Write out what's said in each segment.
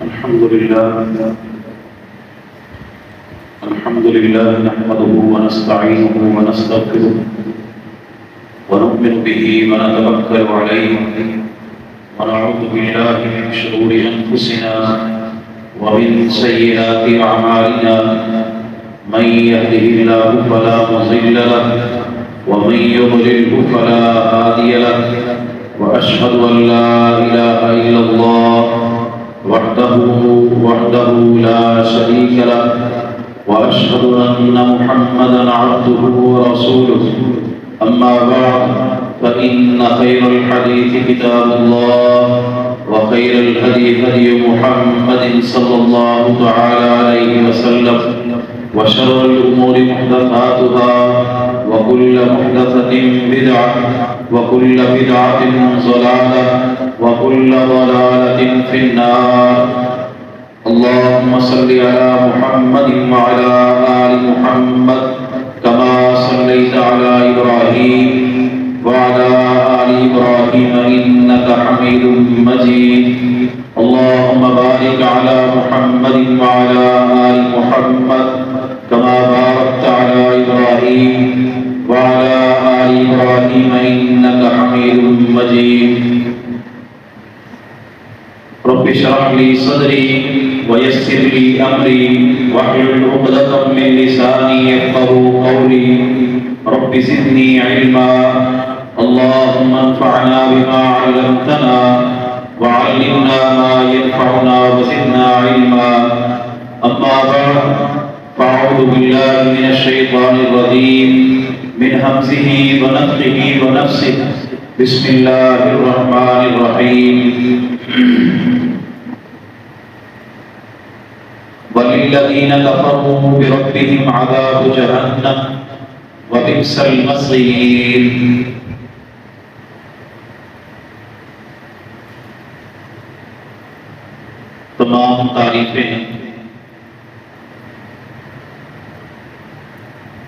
الحمد لله نحمده ونستعينه ونستغفره ونؤمن به ونتوكل عليه ونعوذ بالله من شرور أنفسنا ومن سيئات أعمالنا من يهده الله فلا مضل له ومن يضلله فلا هادي له وأشهد أن لا إله إلا الله وحده لا شريك له وأشهد أن محمدا عبده ورسوله أما بعد فإن خير الحديث كتاب الله وخير الهدي هدي محمد صلى الله تعالى عليه وسلم وشر الأمور محدثاتها وكل محدثة بدعة وكل بدعة ضلالة وكل ضلالة في النار. اللهم صل على محمد وعلى آل محمد كما صليت على إبراهيم وعلى آل إبراهيم إنك حميد مجيد. اللهم بارك على محمد وعلى آل محمد كما باركت على إبراهيم وعلى آل إبراهيم إنك حميد مجيد. رب اشرح لي صدري ويسر لي أمري واحلل عقدة من لساني يفقهوا قولي. رب زدني علما. اللهم انفعنا بما علمتنا وعلمنا ما ينفعنا وزدنا علما. أما بعد فأعوذ بالله من الشيطان الرجيم من همزه ونفخه ونفسه. بسم الله الرحمن الرحيم. وللذين كفروا بربهم عذاب جهنم وبئس المصير. تمام تعریفیں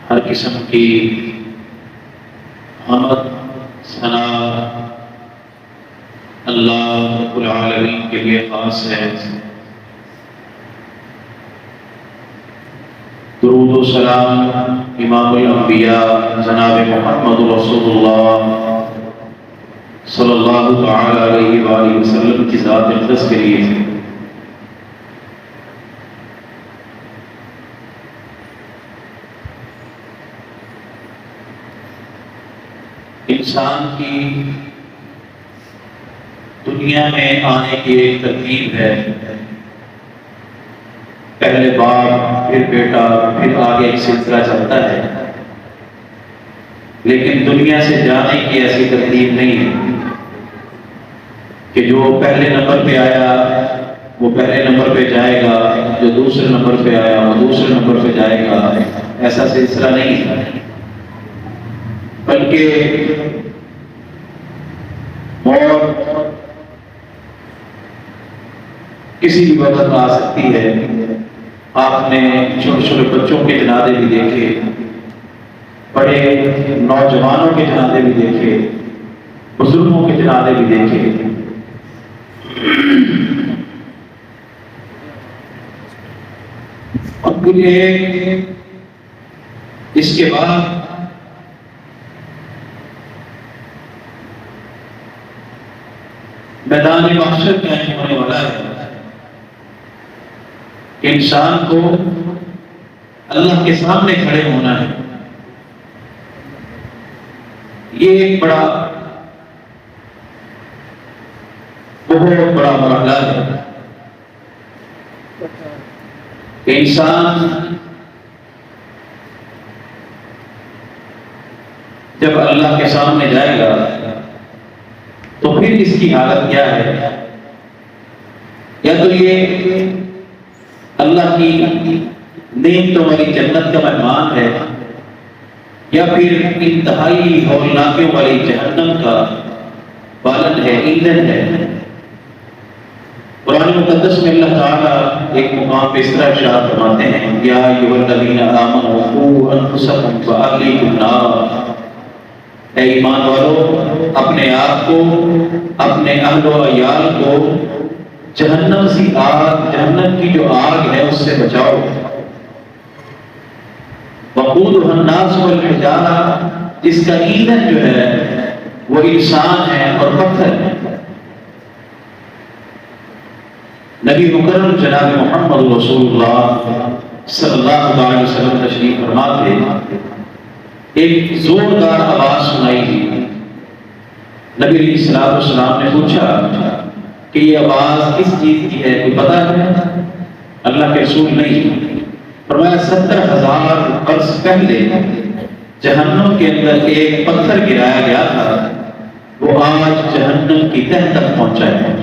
ہر قسم کی حمد ثنا اللہ رب العالمین کے لیے خاص ہے. درود و سلام امام الانبیاء جناب محمد رسول اللہ صلی اللہ تعالی علیہ وآلہ وسلم کی ذات اقدس کے لیے. انسان کی دنیا میں آنے کی ایک ترتیب ہے. پہلے باپ پھر بیٹا پھر آگے ایک سلسلہ چلتا ہے. لیکن دنیا سے جانے کی ایسی ترتیب نہیں ہے کہ جو پہلے نمبر پہ آیا وہ پہلے نمبر پہ جائے گا، جو دوسرے نمبر پہ آیا وہ دوسرے نمبر پہ جائے گا. ایسا سلسلہ نہیں ہے، بلکہ موت کسی بھی وقت آ سکتی ہے. آپ نے چھوٹے چھوٹے بچوں کے جنازے بھی دیکھے، بڑے نوجوانوں کے جنازے بھی دیکھے، بزرگوں کے جنازے بھی دیکھے. اور پھر اس کے بعد میدان محشر قائم ہونے والا ہے. انسان کو اللہ کے سامنے کھڑے ہونا ہے. یہ ایک بہت بڑا مرحلہ ہے کہ انسان جب اللہ کے سامنے جائے گا تو پھر اس کی حالت کیا ہے؟ یا تو یہ اللہ کی نعمتوں والی جنت کا مہمان ہے، یا پھر انتہائی ہولناکیوں والی جہنم کا بالن ہے، ایندھن ہے. قرآن مقدس میں اللہ تعالیٰ ایک مقام پہ اس طرح ارشاد فرماتے ہیں: یا ایھا الذین آمنوا قوا انفسکم واہلیکم نارا. اے ایمان والو، اپنے آپ کو، اپنے اہل و عیال کو جہنم سی آگ، جہنم کی جو آگ ہے اس سے بچاؤ۔ وقودها الناس والحجارہ، جس کا ایندھن جو ہے وہ انسان ہے اور پتھر ہے۔ نبی مکرم جناب محمد رسول اللہ صلی اللہ علیہ وسلم تشریف فرما تھے، ایک زوردار آواز سنائی دی۔ نبی علیہ الصلوۃ والسلام نے پوچھا کہ یہ آواز کس چیز کی ہے، کوئی پتہ ہے؟ اللہ کے رسول نہیں، فرمایا 70,000 برس پہلے جہنم کے اندر ایک پتھر گرایا گیا تھا، وہ آج جہنم کی تہ تک پہنچا ہے۔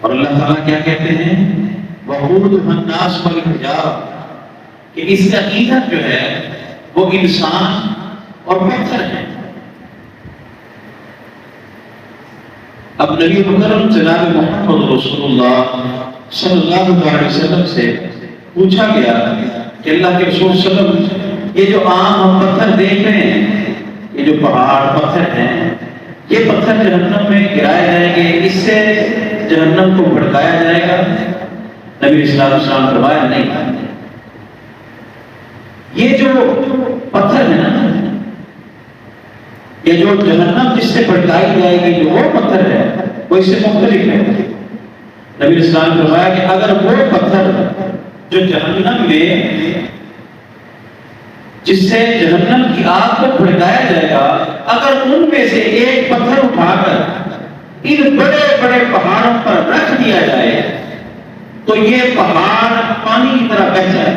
اور اللہ تعالیٰ کیا کہتے ہیں؟ وقودها الناس والحجارہ، کہ اس کا ایندھن جو ہے وہ انسان اور پتھر ہے۔ اب نبی مکرم جناب محمد رسول اللہ صلی اللہ علیہ وسلم سے پوچھا گیا کہ اللہ کے رسول صلی اللہ علیہ وسلم، یہ جو عام ہم پتھر دیکھ رہے ہیں، یہ جو پہاڑ پتھر ہیں، یہ پتھر جہنم میں گرائے جائیں گے، اس سے جہنم کو بھڑکایا جائے گا؟ نبی صلی اللہ علیہ وسلم فرمایا نہیں، یہ جو پتھر ہے نا، یہ جو جہنم جس سے بھڑکائی جائے گی، جو وہ پتھر ہے وہ اس سے مختلف ہے۔ نبی صلی اللہ علیہ وسلم نے فرمایا کہ اگر وہ پتھر جو جہنم میں جس سے جہنم کی آگ کو بھڑکایا جائے گا، اگر ان میں سے ایک پتھر اٹھا کر ان بڑے بڑے پہاڑوں پر رکھ دیا جائے تو یہ پہاڑ پانی کی طرح بہہ جائے۔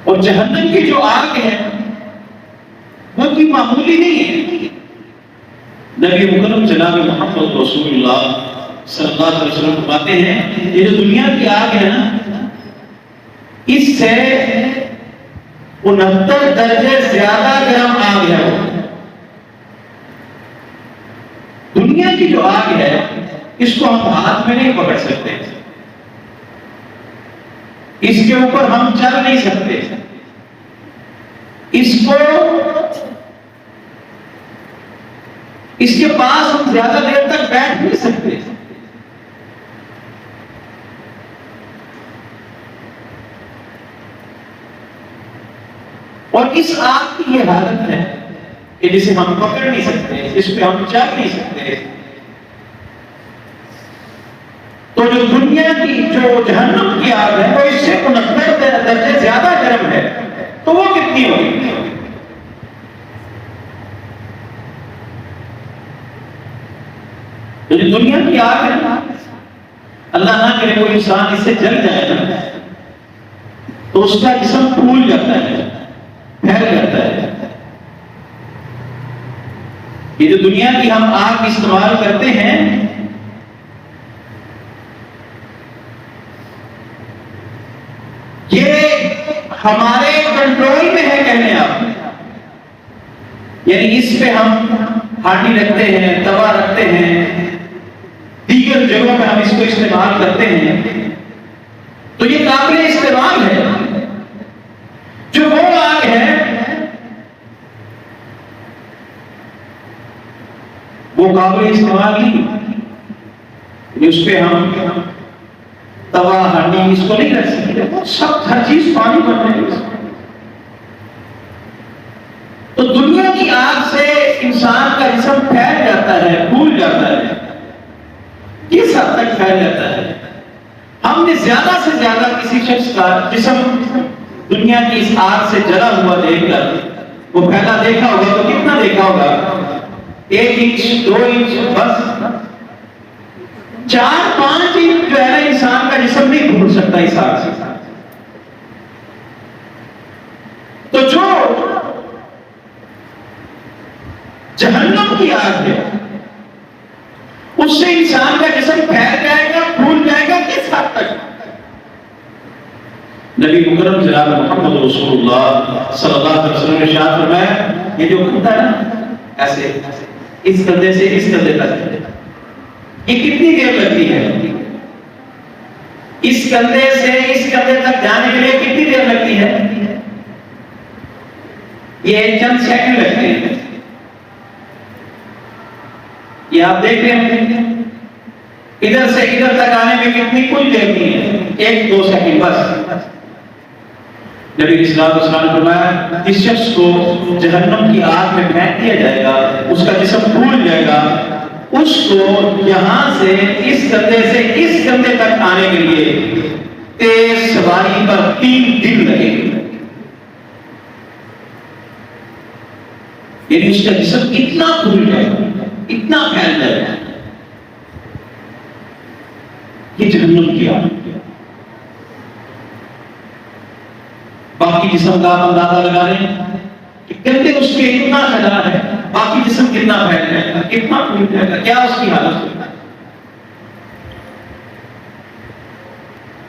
اور جہنم کی جو آگ ہے وہ کوئی معمولی نہیں ہے۔ نبی مکرم جناب محمد رسول اللہ صلی اللہ علیہ وسلم فرماتے ہیں، یہ جو دنیا کی آگ ہے نا، اس سے 69 درجے زیادہ گرم آگ ہے۔ وہ دنیا کی جو آگ ہے اس کو ہم ہاتھ میں نہیں پکڑ سکتے، اس کے اوپر ہم چل نہیں سکتے، اس کے پاس ہم زیادہ دیر تک بیٹھ نہیں سکتے۔ اور اس آگ کی یہ حالت ہے کہ جسے ہم پکڑ نہیں سکتے، اس پہ ہم چل نہیں سکتے، تو جو دنیا کی جو جہنم کی آگ ہے وہ اس سے 69 درجے زیادہ گرم ہے، تو وہ کتنی ہوگی؟ جو دنیا کی آگ ہے نا، اللہ نہ کرے کوئی انسان اس سے جل جائے نا تو اس کا جسم پھول جاتا ہے، پھیل جاتا ہے۔ یہ جو دنیا کی ہم آگ استعمال کرتے ہیں، یہ ہمارے کنٹرول میں ہے، کہنے آپ، یعنی اس پہ ہم ہانڈی رکھتے ہیں، توا رکھتے ہیں، دیگر جگہوں پہ ہم اس کو استعمال کرتے ہیں، تو یہ قابل استعمال ہے۔ جو وہ آگ ہے وہ قابل استعمال نہیں، اس پہ ہم توا ہانڈی اس کو نہیں رکھ سکتے، سب ہر چیز پانی بن رہی ہے۔ تو دنیا کی آگ سے انسان کا جسم پھیل جاتا ہے، پھول جاتا ہے، کس حد تک پھیل جاتا ہے؟ ہم نے زیادہ سے زیادہ کسی شخص کا جسم دنیا کی اس آگ سے جلا ہوا دیکھ کر وہ پھیلا دیکھا ہوگا تو کتنا دیکھا ہوگا؟ 1 انچ 2 انچ، بس 4-5 انچ جو ہے نا انسان کا جسم نہیں پھول سکتا اس آگ سے۔ تو جو جہنم کی آگ ہے اس سے انسان کا جسم پھیل جائے گا، پھول جائے گا، کس حد تک؟ نبی مکرم جناب محمد رسول اللہ صلی اللہ علیہ وسلم نے ارشاد فرمایا، یہ جو کھتا ہے نا ایسے اس کندھے سے اس کندھے تک، یہ کتنی دیر لگتی ہے؟ اس کندھے سے اس کندھے تک جانے کے لیے کتنی دیر لگتی ہے؟ یہ چند سیکنڈ لگتے ہیں. یہ آپ دیکھ رہے ہیں ادھر سے ادھر تک آنے میں کتنی کچھ دیر نہیں ہے، 1-2 سیکنڈ بس. نبی صلی اللہ علیہ وسلم نے فرمایا اس شخص کو جہنم کی آگ میں پھینک دیا جائے گا، اس کا جسم پھول جائے گا، اس کو یہاں سے اس کندھے سے اس کندھے تک آنے کے لیے تیز سواری پر 3 دن لگے گا. یعنی اس کا جسم اتنا پھول جائے گا، اتنا پھیل جائے گا. یہ جہنم کی آگ. باقی جسم کا آپ اندازہ لگا رہے ہیں کہ کندھے اس کے اتنا پھیلا ہے، باقی جسم کتنا پھیل جائے گا، کتنا پھول جائے گا، کیا اس کی حالت ہوگی.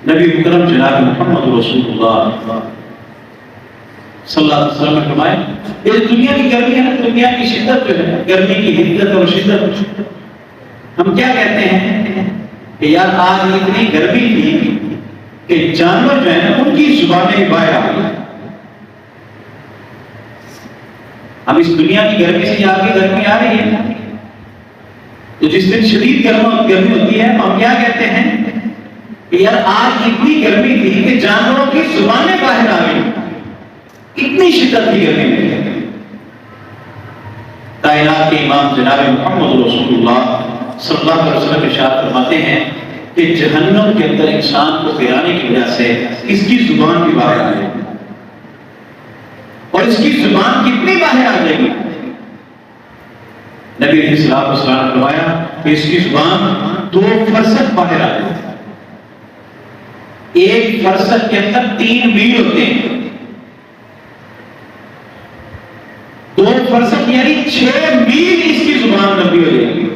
نبی مکرم جناب محمد رسول اللہ صلی اللہ علیہ وسلم نے فرمایا یہ دنیا کی گرمی ہے نا، دنیا کی شدت جو ہے، گرمی کی حدت اور شدت، ہم کیا کہتے ہیں کہ یار آج اتنی گرمی تھی کہ جانور جو ہیں ان کی زبانیں باہر آ گئی. اب اس دنیا کی گرمی سے آگے گرمی آ رہی ہے، تو جس دن شدید گرمی ہوتی ہے ہم کیا کہتے ہیں کہ یار آج اتنی گرمی تھی کہ جانوروں کی زبانیں باہر آ گئی، اتنی شدت کی گرمی تھی. کائنات کے امام جناب محمد رسول اللہ صلی اللہ علیہ وسلم ارشاد فرماتے ہیں کہ جہنم کے اندر انسان کو گرانے کی وجہ سے اس کی زبان بھی باہر آ جائے گی. اور اس کی زبان کتنی باہر آ جائے گی؟ نبی علیہ الصلوۃ والسلام نے فرمایا کہ اس کی زبان 2 فرسخ باہر آ جائے گی. 1 فرسخ کے اندر 3 میل ہوتے ہیں، 2 فرسخ یعنی 6 میل اس کی زبان لمبی ہو جائے گی.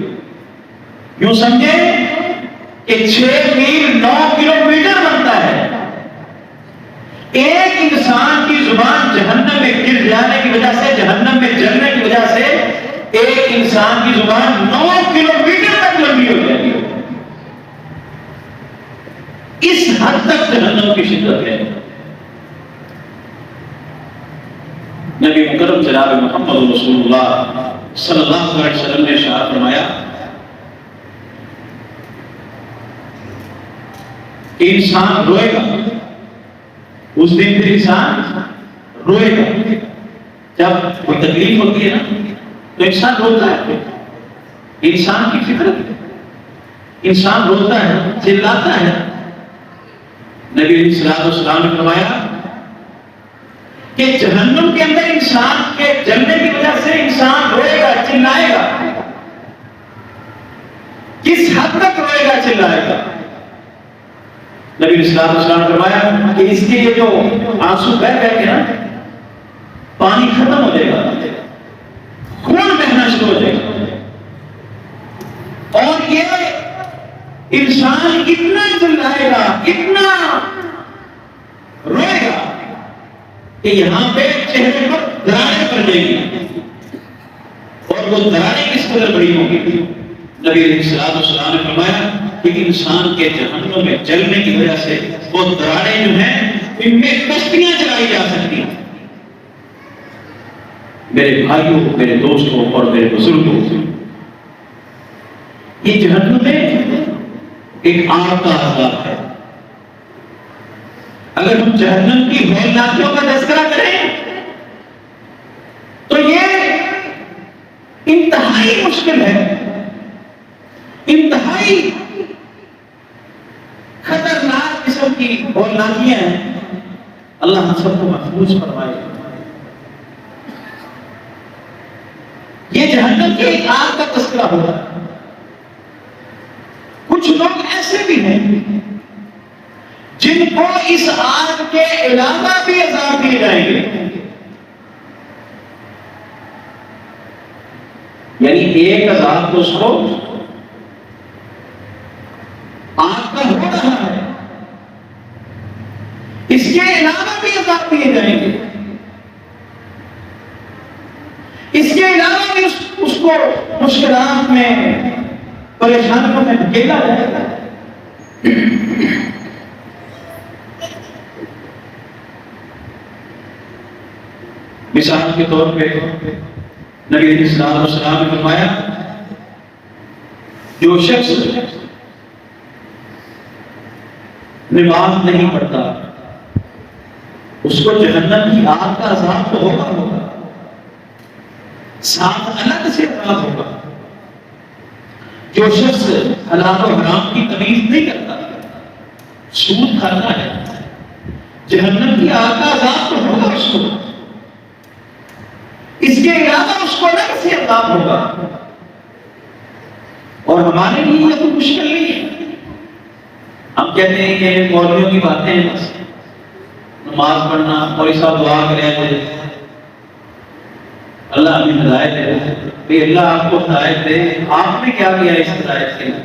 یوں سمجھے کہ 6 میل 9 کلومیٹر بنتا ہے. ایک انسان کی زبان جہنم میں گر جانے کی وجہ سے، جہنم میں جلنے کی وجہ سے ایک انسان کی زبان 9 کلومیٹر تک لمبی ہو جائے گی. اس حد تک جہنم کی شدت ہے. نبی مکرم جناب محمد رسول اللہ صلی اللہ علیہ وسلم نے ارشاد فرمایا کہ انسان روئے گا اس دن. پھر انسان روئے گا جب کوئی تکلیف ہوتی ہے نا تو انسان روتا ہے. انسان کی فطرت، انسان روتا ہے، چلاتا ہے. نبی علیہ الصلوۃ والسلام نے فرمایا کہ جہنم کے اندر انسان کے جلنے کی وجہ سے انسان روئے گا، چلائے گا. کس حد تک روئے گا، چلائے گا؟ نبی علیہ الصلوۃ والسلام نے فرمایا کہ اس کے یہ جو آنسو بہ بہ کے نا پانی ختم ہو جائے گا، خون بہنا شروع ہو جائے گا. اور یہ انسان اتنا چلائے گا، اتنا روئے گا کہ یہاں پہ چہرے پر دراڑیں پڑ جائیں گی. اور وہ دراڑیں کس قدر بڑی ہوں گی؟ نبی علیہ الصلوۃ والسلام نے فرمایا کہ انسان کے جہنم میں جلنے کی وجہ سے وہ دراڑیں جو ہیں ان میں کشتیاں چلائی جا سکتی ہیں. میرے بھائیوں، میرے دوستوں اور میرے بزرگوں، یہ جہنم میں ایک آگ کا عذاب ہے. اگر ہم جہنم کی ہولناکیوں کا تذکرہ کریں تو یہ انتہائی مشکل ہے، انتہائی خطرناک قسم کی ہولناکیاں ہیں. اللہ ہم سب کو محفوظ فرمائے. یہ جہنم کی ایک آگ کا تذکرہ ہوگا. کچھ لوگ ایسے بھی ہیں جن کو اس آگ کے علاوہ بھی عذاب دیے جائیں گے. یعنی ایک عذاب تو اس کو آگ کا ہو رہا ہے، اس کے علاوہ بھی عذاب دیے جائیں گے. اس کے علاوہ بھی اس کو مشکلات میں، پریشانیوں میں دھکیلا جائے گا. مثال کے طور پہ نبی علیہ السلام نے فرمایا جو شخص نماز نہیں پڑھتا اس کو جہنم کی آگ کا عذاب تو ہوگا، ساتھ الگ سے عذاب ہوگا۔ جو شخص حلال و حرام کی تمیز نہیں کرتا، سود کھاتا ہے، جہنم کی آگ کا عذاب تو ہوگا اس کو، اس کے علاوہ اس کو الگ سے عذاب ہوگا۔ اور ہمارے لیے یہ کوئی مشکل نہیں ہے، ہم کہتے ہیں کہ مولویوں کی باتیں ہیں، بس نماز پڑھنا، مولوی صاحب دعا کریں اللہ ہمیں ہدایت دے، کہ اللہ آپ کو ہدایت دے، آپ نے کیا کیا اس ہدایت کے لیے؟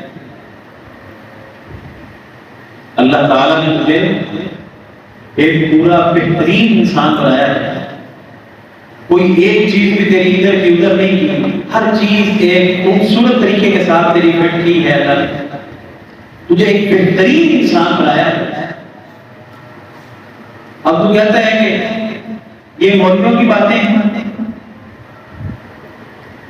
اللہ تعالیٰ نے مجھے ایک پورا بہترین انسان بنایا ہے، کوئی ایک چیز بھی تیری ادھر کی ادھر نہیں کی، ہر چیز ایک خوبصورت طریقے کے ساتھ تیری فٹ کی ہے، اللہ نے تجھے ایک بہترین انسان بنایا ہے۔ اب تو کہتا ہے کہ یہ مولویوں کی باتیں ہیں،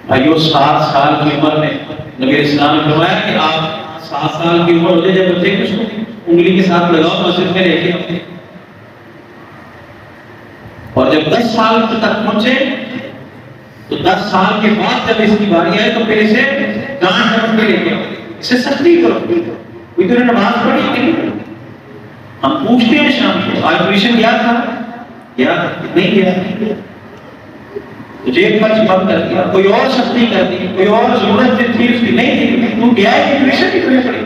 بھائیو 7 سال کی عمر میں نبی علیہ السلام نے فرمایا کہ آپ 7 سال کی عمر ہوتے جب بچے کو انگلی کے ساتھ لگاؤ مسجد میں لے کے، اور جب 10 سال تک پہنچے تو 10 سال کے بعد جب اس کی باری آئے تو پھر اسے گانٹ رکھ کے لے کے اسے سختی کرو، کوئی تو نے نماز پڑھی کہ نہیں؟ ہم پوچھتے ہیں شام کو آج ٹیوشن گیا تھا یا نہیں گیا، جیب خرچ بند کر دیا، کوئی اور سختی کر دی، کوئی اور ضرورت تھی اس کی نہیں تھی، تو گیا ہے کہ ٹیوشن کی تمہیں پڑھی،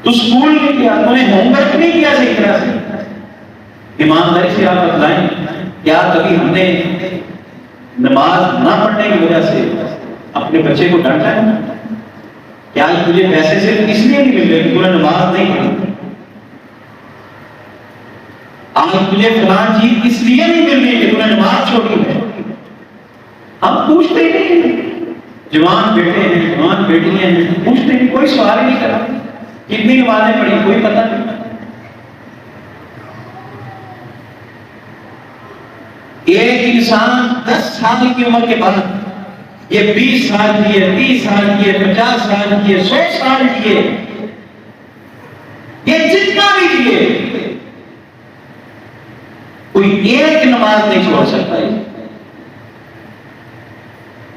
تو اسکول نہیں کیا، تو نے ہوم ورک نہیں کیا صحیح طرح سے۔ ایمانداری سے آپ بتلائیں کیا کبھی ہم نے نماز نہ پڑھنے کی وجہ سے اپنے بچے کو ڈانٹا ہے؟ کیا تجھے پیسے صرف اس لیے نہیں مل رہے کہ تو نے نماز نہیں پڑھی؟ آج تجھے فلاں چیز اس لیے نہیں مل رہی کہ تو نے نماز چھوڑی ہے؟ ہم پوچھتے ہی نہیں، جوان بیٹے ہیں، جوان بیٹیاں ہیں، پوچھتے نہیں، کوئی سوال ہی نہیں کرا کتنی نمازیں پڑھی، کوئی پتہ نہیں۔ ایک انسان 10 سال کی عمر کے بعد یہ 20 سال کی ہے، 30 سال کی ہے، 50 سال کی ہے، 100 سال کی ہے، یہ جتنا بھی کیے کوئی ایک نماز نہیں چھوڑ سکتا ہے۔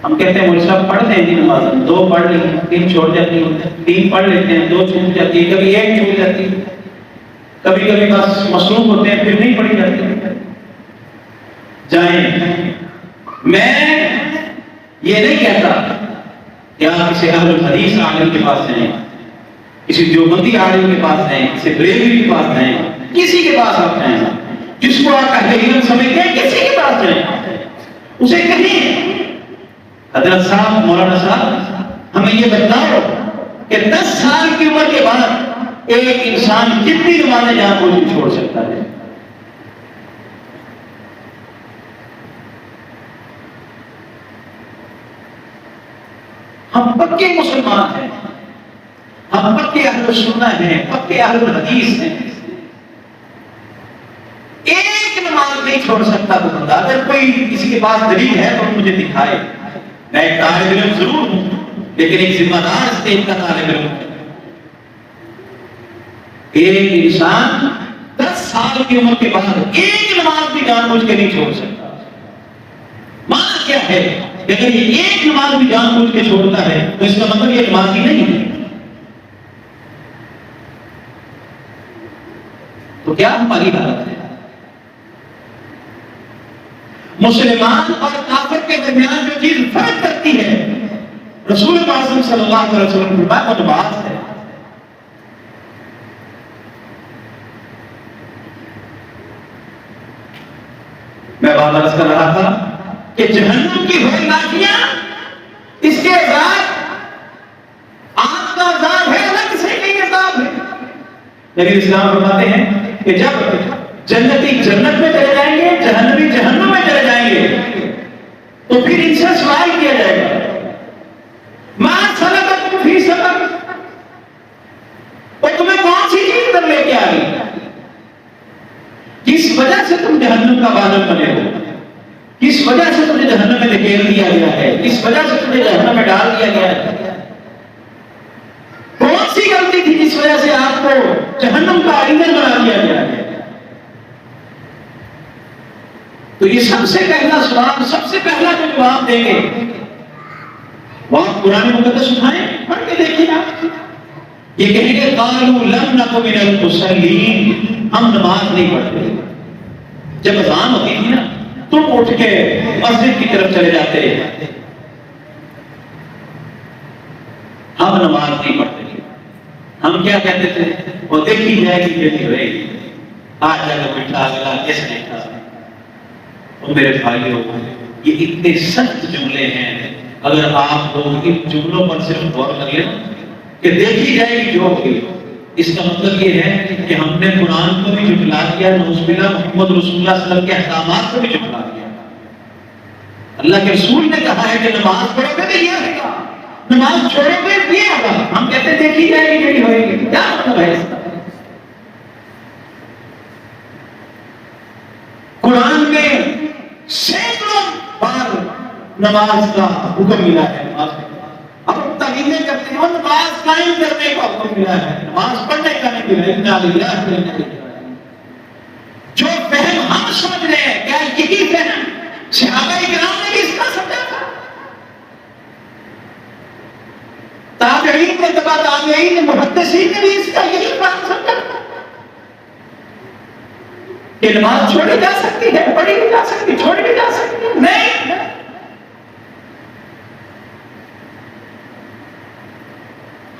ہم کہتے ہیں مولوی صاحب پڑھتے ہیں نماز، 2 پڑھ لی، 3 چھوڑ جاتی ہیں، 3 پڑھ لیتے ہیں، 2 چھوٹ جاتی ہے، کبھی 1 چھوٹ جاتی ہے، کبھی کبھی بس مصروف ہوتے ہیں پھر نہیں پڑھی جاتی۔ جائیں، میں یہ نہیں کہتا کہ آپ کسی اہل الحدیث عالم کے پاس جائیں، کسی دیوبندی عالم کے پاس جائیں، کسی بریلوی کے پاس جائیں، کسی کے پاس آپ جائیں، جس کو آپ اہل علم سمجھتے ہیں کسی کے پاس جائیں، اسے کہیں حضرت صاحب، مولانا صاحب ہمیں یہ بتاؤ کہ 10 سال کی عمر کے بعد ایک انسان کتنی نمازیں جہاں کوئی چھوڑ سکتا ہے؟ ہم پکے مسلمان ہیں، ہم پکے اہل سنت ہیں، پکے اہل حدیث ہیں، ایک نماز نہیں چھوڑ سکتا تو بندہ۔ اگر کوئی کسی کے پاس دلیل ہے تو مجھے دکھائے، میں ایک طالب علم ضرور ہوں لیکن ایک ذمہ دار اسٹیج کا طالب علم ہوں۔ ایک انسان 10 سال کی عمر کے بعد ایک نماز بھی جان بوجھ کے نہیں چھوڑ سکتا۔ معنی کیا ہے کہ اگر یہ ایک نماز بھی جان بوجھ کے چھوڑتا ہے تو اس کا مطلب یہ نمازی نہیں ہے۔ تو کیا ہماری حالت ہے؟ مسلمان اور کافر کے درمیان جو چیز فرق کرتی ہے، رسول پاک صلی اللہ علیہ وسلم کی بات اور بات ہے۔ میں بات عرض کر رہا تھا کہ جہنم کی ہولناکیاں، اس کے بعد آگ کا عذاب ہے، الگ سے کئی عذاب ہے۔ نبی اسلام فرماتے ہیں کہ جب جنتی جنت میں چلے جائیں گے، جہنمی جہنم میں چلے جائیں گے، تو پھر ان سے سوال کیا جائے گا، مَا سَلَكَكُمْ فِي سَقَرَ، اور تمہیں کون سی چیز پر لے کے آ گئی، جس وجہ سے تم تم جہنم کا بادل بنے ہو؟ کس وجہ سے تمہیں جہنم میں دھکیل دیا گیا ہے؟ کس وجہ سے تمہیں جہنم میں ڈال دیا گیا ہے؟ کون سی غلطی تھی جس وجہ سے آپ کو جہنم کا ایندھن بنا دیا گیا ہے؟ تو یہ سب سے پہلا سوال، سب سے پہلا جو جواب دیں گے وہ آپ قرآن مقدس اٹھائیں، پڑھ کے دیکھیں آپ، یہ کہیں گے قالوا لم نک من المصلین، ہم نماز نہیں پڑھتے۔ جب اذان ہوتی تھی نا تم اٹھ کے مسجد کی طرف چلے جاتے، ہم نماز نہیں پڑھتے۔ ہم کیا کہتے تھے؟ وہ دیکھی جائے گی بیٹی ہوئے گی، آج جگہ بیٹھا اگلا کس نے کہا۔ تو میرے بھائیوں، یہ اتنے سخت جملے ہیں، اگر آپ لوگ ان جملوں پر صرف غور کر لیں کہ دیکھی جائے گی جو ہوگی، اس کا مطلب یہ ہے کہ ہم نے قرآن کو بھی جھٹلا دیا، نعوذ باللہ محمد رسول اللہ صلی اللہ علیہ وسلم کے احکامات کو بھی جھٹلا دیا۔ اللہ کے رسول نے کہا ہے کہ نماز پڑھو گے تو یہ ہوگا، نماز چھوڑو گے یہ ہوگا، ہم کہتے ہیں دیکھی جائے گی یہی ہوئے گی۔ کیا مطلب ہے اس کا؟ قرآن میں سینکڑوں بار نماز کا حکم ملا ہے، اب ہم تعلیمیں کرتے ہیں اور نماز قائم کرنے کا حکم ملا ہے، نماز پڑھنے کا نہیں ملا۔ انا للہ و انا الیہ راجعون۔ جو فہم ہم سمجھ رہے ہیں، کیا یہی فہم صحابہ کرام نے بھی اس کا سمجھا تھا؟ تابعین نے، تبع تابعین نے، محدثین نے بھی اس کا یہی فہم سمجھا تھا کہ نماز چھوڑی جا سکتی ہے، پڑھی بھی جا سکتی، چھوڑی بھی جا سکتی ہے؟ نہیں۔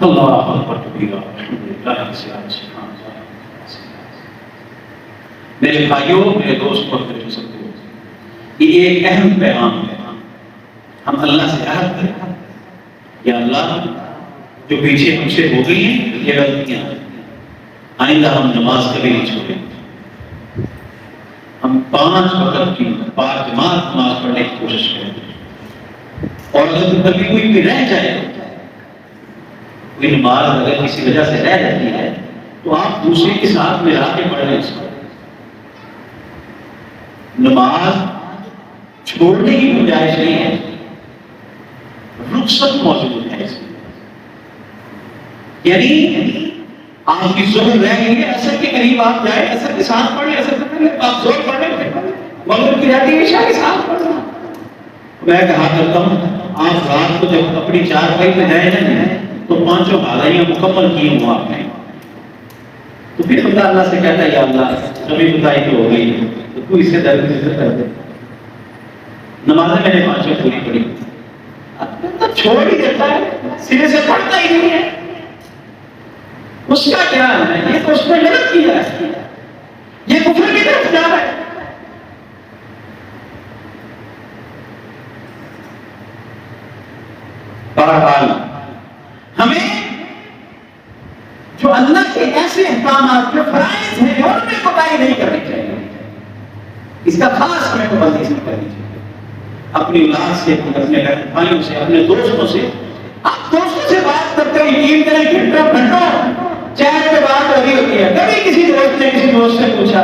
اللہ اکبر کبیرہ، الحمدللہ سبحان اللہ۔ میرے بھائیوں، میرے دوست اور میرے ساتھیوں، یہ ایک اہم پیغام ہے۔ ہم اللہ سے عہد کریں، یا اللہ جو پیچھے ہم سے ہو گئی ہیں یہ غلطیاں، آئندہ ہم نماز کبھی نہیں چھوڑیں۔ ہم 5 وقت کی باجماعت نماز پڑھنے کی کوشش کریں، اور اگر کبھی کوئی بھی رہ جائے، کوئی نماز اگر کسی وجہ سے رہ جاتی ہے تو آپ دوسرے کے ساتھ ملا کے پڑھ لیں اس کو۔ نماز چھوڑنے کی گنجائش نہیں ہے، رخصت موجود ہے اس میں۔ یعنی آپ کی ظہر رہ گئی ہے، عصر کے قریب آپ جائیں، عصر کے ساتھ پڑھ لیں، عصر سے پہلے آپ ظہر پڑھ لیں، مغرب کی رہتی ہے عشاء کے ساتھ پڑھ لیں۔ میں کہا کرتا ہوں، آپ رات کو جب اپنی چارپائی پہ جائیں نا تو 5 حاضریاں مکمل کی ہوں آپ نے، تو پھر بندہ اللہ سے کہتا ہے یا اللہ کبھی بتائی تو ہو گئی تو تو اسے درد کر دے۔ نمازیں میں نے 5 پوری پڑھی، اب چھوڑ ہی دیتا ہے، سرے سے پڑھتا ہی نہیں ہے، اس کا کیا ہے؟ یہ تو اس نے غلط کیا ہے، یہ کفر کی طرف جا رہا ہے۔ بہرحال ہمیں جو اللہ کے ایسے احکامات جو فرائض ہیں ان میں کوتاہی نہیں کرنی چاہیے، اس کا خاص ہمیں پابندی نہیں کرنی چاہیے۔ اپنی اولاد سے، اپنے بھائیوں سے، اپنے دوستوں سے، آپ دوستوں سے بات کرتے ہیں، یقین کریں گھنٹوں گھنٹوں چیٹ پہ بات ہو رہی ہوتی ہے، کبھی کسی دوست نے کسی دوست سے پوچھا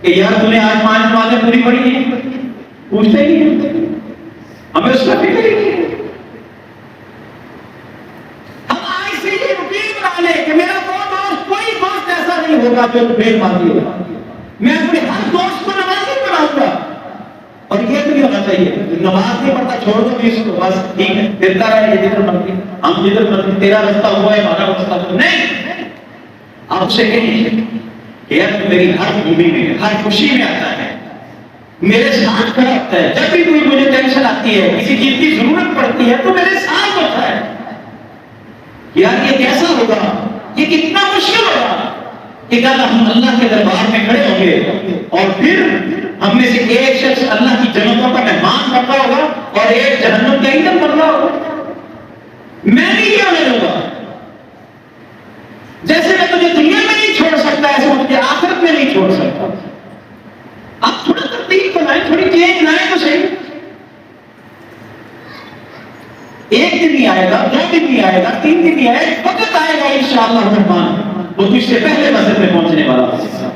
کہ یار تم نے آج 5 نمازیں پوری پڑھی ہیں؟ پوچھتے ہی نہیں، ہمیں اس کا فکر ہی نہیں ہے۔ کہ میرا کوئی دوست ایسا نہیں ہوگا جو بے نمازی ہوگا، میں اپنے ہر دوست کو نمازی بناؤں گا۔ اور یہ بھی ہونا چاہیے، نماز نہیں پڑھتا چھوڑ دو اس کو، بس ٹھیک ہے پھرتا رہے جدھر مرضی، ہم جدھر مرضی، تیرا رستہ ہوا ہے ہمارا رستہ ہوا نہیں۔ آپ سے کہیں کہ یار میری ہر خوبی میں، ہر خوشی میں آتا ہے، میرے ساتھ کھڑا ہوتا ہے، جب بھی کوئی مجھے ٹینشن آتی ہے، کسی چیز کی ضرورت پڑتی ہے تو میرے ساتھ ہوتا ہے۔ یار یہ کیسا ہوگا، یہ کتنا مشکل ہوگا کہ کل ہم اللہ کے دربار میں کھڑے ہوں گے اور پھر ہم میں سے ایک شخص اللہ کی جنتوں کا مہمان بنتا ہوگا اور ایک جہنم کا ایندھن بن رہا ہوگا۔ میں نہیں کیا ہونے دوں گا، جیسے میں تجھے دنیا میں نہیں چھوڑ سکتا ایسے مجھے آخرت میں نہیں چھوڑ سکتا۔ آپ تھوڑا ترتیب بنائیں، تھوڑی چینج لائیں تو صحیح۔ ایک دن نہیں آئے گا، 2 دن نہیں آئے گا، 3 دن نہیں آئے گا، وقت آئے گا انشاءاللہ الرحمن وہ تجھ سے پہلے مسجد میں پہنچنے والا ہوگا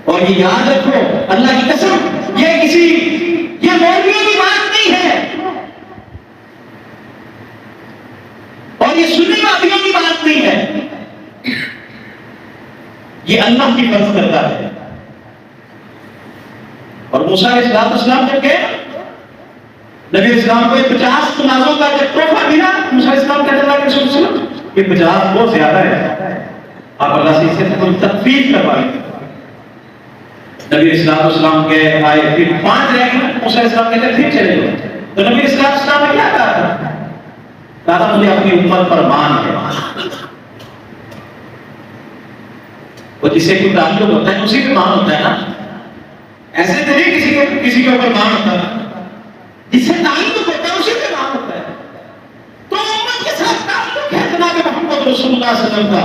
اور اور یہ یاد رکھو اللہ کی قسم یہ مولویوں کی بات نہیں ہے اور یہ سنی وادیوں کی بات نہیں ہے، یہ اللہ کی فرض کرتا ہے۔ اور موسیٰ علیہ السلام جب گئے نبی اسلام کو 50 تنازوں کا جب تحفہ ملا، موسیٰ علیہ السلام کہتے اللہ کے رسول صلی اللہ علیہ وسلم یہ 50 بہت زیادہ ہے، آپ اللہ سے اسے تخفیف کروائیں۔ نبی اسلام کے آئے پھر 5 رہ گئے، موسیٰ علیہ السلام کہتے پھر چلے گئے، تو نبی اسلام نے کیا کہا تھا؟ کہا تھا مجھے اپنی امت پر مان ہے، وہ جسے کوئی تعلق ہوتا ہے اسی پہ مان ہوتا ہے نا، ایسے تو نہیں کسی کے اوپر مان ہوتا ہے، جس سے تعلق ہوتا ہے اسی پہ مان ہوتا ہے۔ تو امت کے ساتھ تعلق ہے جناب محمد رسول اللہ صلی اللہ علیہ وسلم کا،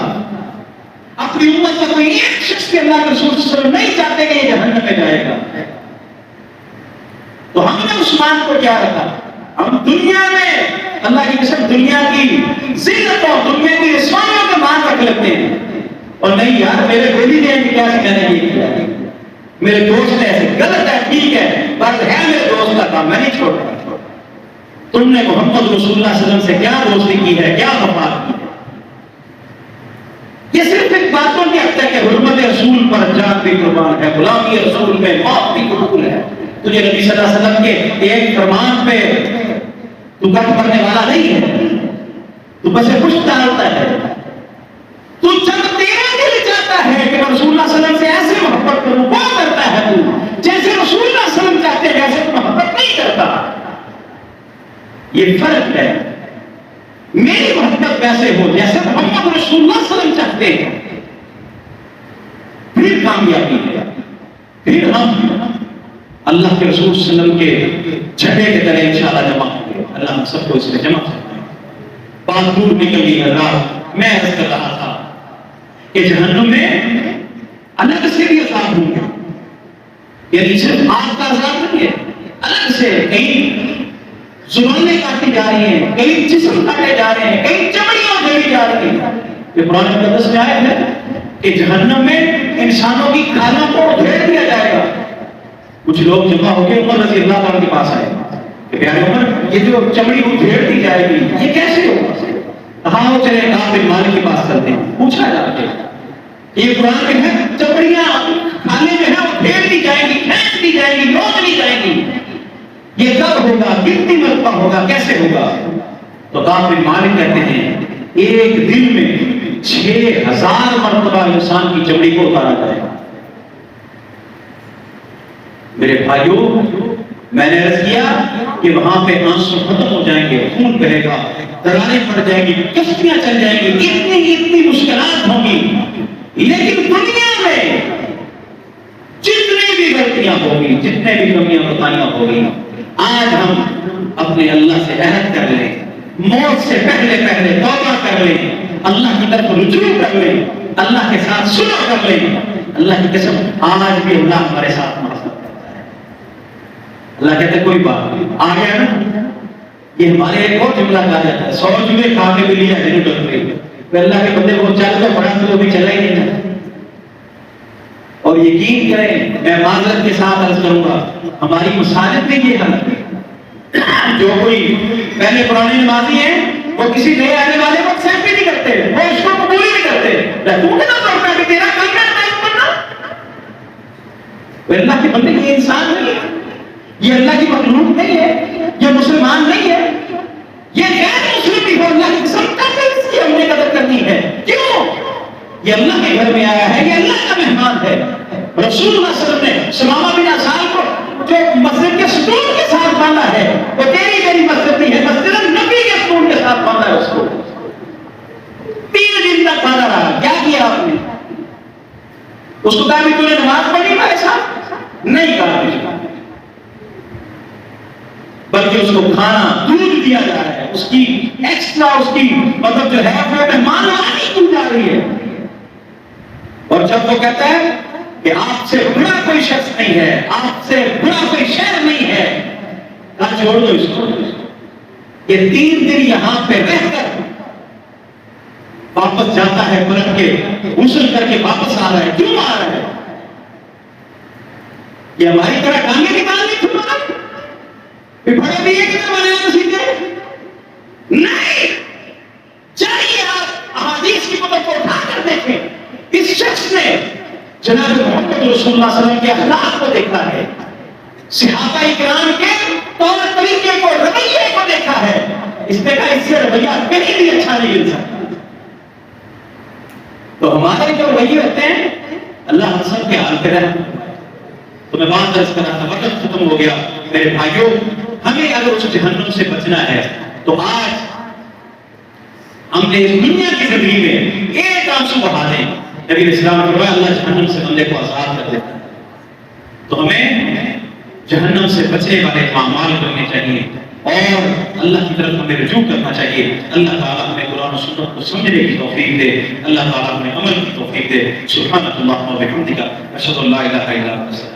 اپنی امت کا کوئی ایک شخص بھی اللہ کے رسول صلی اللہ علیہ وسلم نہیں چاہتے کہ یہ جہنم میں جائے گا۔ تو ہم نے عثمان کو کیا رکھا؟ ہم دنیا میں اللہ کی قسم دنیا کی زینتوں دنیا کی رسوائیوں کا مان رکھ لیتے ہیں، اور نہیں یار میرے بیٹی نے کیا میں نے یہ کیا، میرے دوست نے ایسے غلط ہے، ٹھیک ہے بس ہے میرے دوست کا کام، میں نہیں چھوڑتا۔ تم نے محمد رسول اللہ صلی اللہ علیہ وسلم سے کیا دوستی کی ہے، کیا وفا کی ہے؟ یہ صرف ایک باتوں کی حد تک ہے، حرمت رسول پر جان بھی قربان ہے، غلامی رسول میں موت بھی قبول ہے۔ تجھے نبی صلی اللہ علیہ وسلم کے ایک فرمان پہ تو کٹ کرنے والا نہیں ہے، تو بس کچھ ڈالتا ہے، تو جب تیرا دل چاہتا ہے کہ میں رسول اللہ صلی اللہ علیہ وسلم سے ایسے محبت کروں، وہ کرتا ہے تو جیسے رسول اللہ صلی اللہ علیہ وسلم چاہتے ہیں ویسے تو محبت نہیں کرتا۔ یہ فرق ہے، میری محبت ویسے ہو جیسے محمد رسول اللہ صلی اللہ علیہ وسلم چاہتے ہیں، پھر کامیابی ہے، پھر ہم اللہ کے رسول صلی اللہ علیہ وسلم کے جھنڈے کی طرح انشاءاللہ جمع ہوں گے۔ اللہ ہم سب کو اس میں جمع کریں۔ بات دور نکل گئی ہے، رات میں عرض کر رہا تھا کہ جہنم میں الگ سے بھی عذاب ہوں گے، یعنی صرف آگ کا عذاب نہیں ہے، الگ سے کہیں زبانیں کاٹی جا رہی ہیں، کہیں جسم کاٹے جا رہے ہیں، کہیں چمڑیاں جڑی جا رہی ہیں۔ یہ قرآن مقدس میں آئے ہے کہ جہنم میں انسانوں کی کھالوں کو ادھیڑ دیا جائے گا۔ کچھ لوگ جمع ہو کے عمر رضی اللہ عنہ کے پاس آئے کہ پیارے عمر یہ جو چمڑی ادھیڑ دی جائے گی یہ کیسے ہوگا؟ ہاں وہ چلے کعب بن مالک کے پاس چلتے ہیں، پوچھا جا کے یہ قرآن میں ہے چمڑیاں کھانے میں ہے ادھیڑ دی جائیں گی، کھینچ دی جائیں گی، نوچ دی جائیں گی، یہ کب ہوگا، کتنی مرتبہ ہوگا، کیسے ہوگا؟ تو کعب بن مالک کہتے ہیں ایک دن میں 6000 مرتبہ انسان کی چمڑی کو اتارا جائے گا۔ میرے بھائیوں میں نے عرض کیا کہ وہاں پہ آنسو ختم ہو جائیں گے، خون بہے گا، دراریں پڑ جائیں گی، کشتیاں چل جائیں گی، اتنی مشکلات ہوں گی، لیکن دنیا میں جتنی بھی غلطیاں ہوگی، جتنے بھی کمیاں بتائیاں ہوگی، آج ہم اپنے اللہ سے عہد کر لیں، موت سے پہلے توبہ کر لیں، اللہ کی طرف رجوع کر لیں، اللہ کے ساتھ صلح کر لیں، اللہ کی قسم آج بھی اللہ ہمارے ساتھ مدد کرتا ہے۔ اللہ کہتے ہیں کوئی بات نہیں، آ گیا نا، یہ ہمارے ایک اور جملہ کہا جاتا ہے 100 جملے کھا کے بھی لیا جنہوں ڈر گئی، اللہ کے بندے کو چل کر پڑھا تو بھی چلا ہی نہیں تھا۔ اور یقین کریں میں معذرت کے ساتھ عرض کروں گا ہماری مساجد میں یہ حالت ہے، جو کوئی پہلے پرانے نمازی ہیں وہ کسی نئے آنے والے کو ایکسپٹ بھی نہیں کرتے، وہ اس کو قبول ہی نہیں کرتے، تو کتنا پڑھتا ہے کہ تیرا کام ہے پڑھنا؟ وہ اللہ کے بندے یہ انسان نہیں ہے، یہ اللہ کی مخلوق نہیں ہے، یہ مسلمان نہیں ہے، یہ غیر مسلم بھی ہو، اللہ کی قسم اس کی ہم نے قدر کرنی ہے۔ کیوں؟ یہ اللہ کے گھر میں آیا ہے، یہ اللہ کا مہمان ہے۔ رسول اللہ صلی اللہ علیہ وسلم نے سمامہ بن اسال کو جو مسجد کے ستون کے ساتھ باندھا ہے وہ تیری میری مسجد نہیں ہے، مسجد نبی کے ستون کے ساتھ باندھا ہے، اس کو 3 دن تک باندھا رہا۔ کیا کیا آپ نے؟ اس کو کہا بھی تو نے نماز پڑھی ہمارے ساتھ؟ نہیں کہا، بلکہ اس کو کھانا دودھ دیا جا رہا ہے، اس کی ایکسٹرا اس کی مطلب جو ہے وہ مہمانواری کی جا رہی ہے۔ اور جب وہ کہتا ہے کہ آپ سے بڑا کوئی شخص نہیں ہے، آپ سے بڑا کوئی شہر نہیں ہے، کہا چھوڑ دو اس کو، یہ 3 دن یہاں پہ رہ کر واپس جاتا ہے، پلٹ کے غسل کر کے واپس آ رہا ہے، کیوں آ رہا ہے؟ کہ ہماری طرح ٹانگیں نکالنی تھی ہمارے بڑے بھی ایک طرح بنے سیدھے نہیں. چاہیے آپ احادیث کی کتب کو اٹھا کر دیکھیں. اس شخص نے جناب محمد رسول اللہ صلی اللہ علیہ وسلم کے اخلاق کو دیکھا ہے, صحابہ کرام کے طور طریقے کو, رویے کو دیکھا ہے. اس نے کہا اس سے رویہ کہیں بھی اچھا نہیں مل سکتا. تو ہمارے جو رویے ہوتے ہیں اللہ ہم سب کے حال پہ رہے. تو میں بات درس کر رہا تھا, وقت ختم ہو گیا. میرے بھائیوں, ہمیں اگر اس جہنم سے بچنا ہے تو آج ہم نے دنیا کی زندگی میں ایک آنسو بہا دیں. نبی اسلام نے فرمایا اللہ جہنم سے بندے کو آزاد کر دیتا ہے. تو ہمیں جہنم سے بچنے والے اعمال کرنے چاہیے اور اللہ کی طرف ہمیں رجوع کرنا چاہیے. اللہ تعالیٰ ہمیں قرآن و سنت کو سمجھنے کی توفیق دے. اللہ تعالیٰ ہمیں عمل کی توفیق دے. سبحانک اللہم و بحمدک, اشہد ان لا الہ الا انت.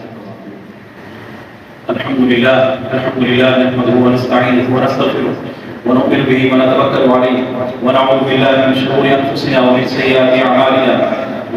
الحمد لله نحمده ونستعينه ونستغفره ونؤمن به ونتوكل عليه ونعوذ بالله من شرور انفسنا ومن سيئات اعمالنا.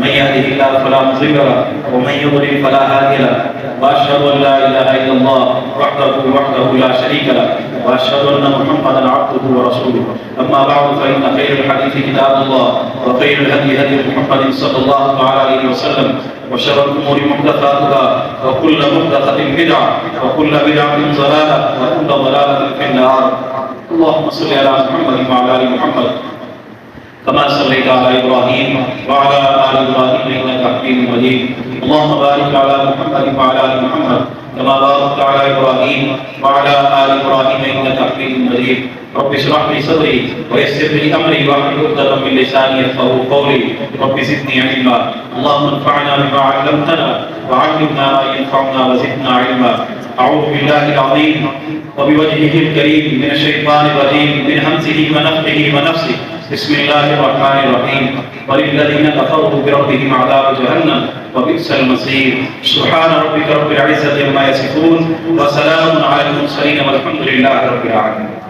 من يهده الله فلا مضل له ومن يضلل فلا هادي له. واشهد ان لا اله الا الله وحده لا شريك له واشهد ان محمدا عبده ورسوله. اما بعد فان خير الحديث كتاب الله وخير الهدي هدي محمد صلى الله عليه وسلم وشر الامور محدثاتها وكل محدثة بدعة وكل بدعة ضلالة وكل ضلالة في النار. اللهم صل على محمد وعلى ال محمد كما صليت على ابراهيم وعلى ال ابراهيم انك حميد مجيد. اللهم بارك على محمد وعلى ال محمد كما باركت على ابراهيم وعلى ال ابراهيم انك حميد مجيد. رب اشرح لي صدري ويسر لي امري واحلل عقدة من لساني يفقهوا قولي. رب زدني علما. اللهم انفعنا بما علمتنا وعلمنا ما ينفعنا وزدنا علما. اعوذ بالله العظيم وبوجهه الكريم من الشيطان الرجيم من همزه ونفخه ونفسه. بسم الله الرحمن الرحيم. وللذين كفروا بربهم عذاب جهنم وبئس المصير. سبحان ربك رب العزة عما يصفون وسلام على المرسلين والحمد لله رب العالمين.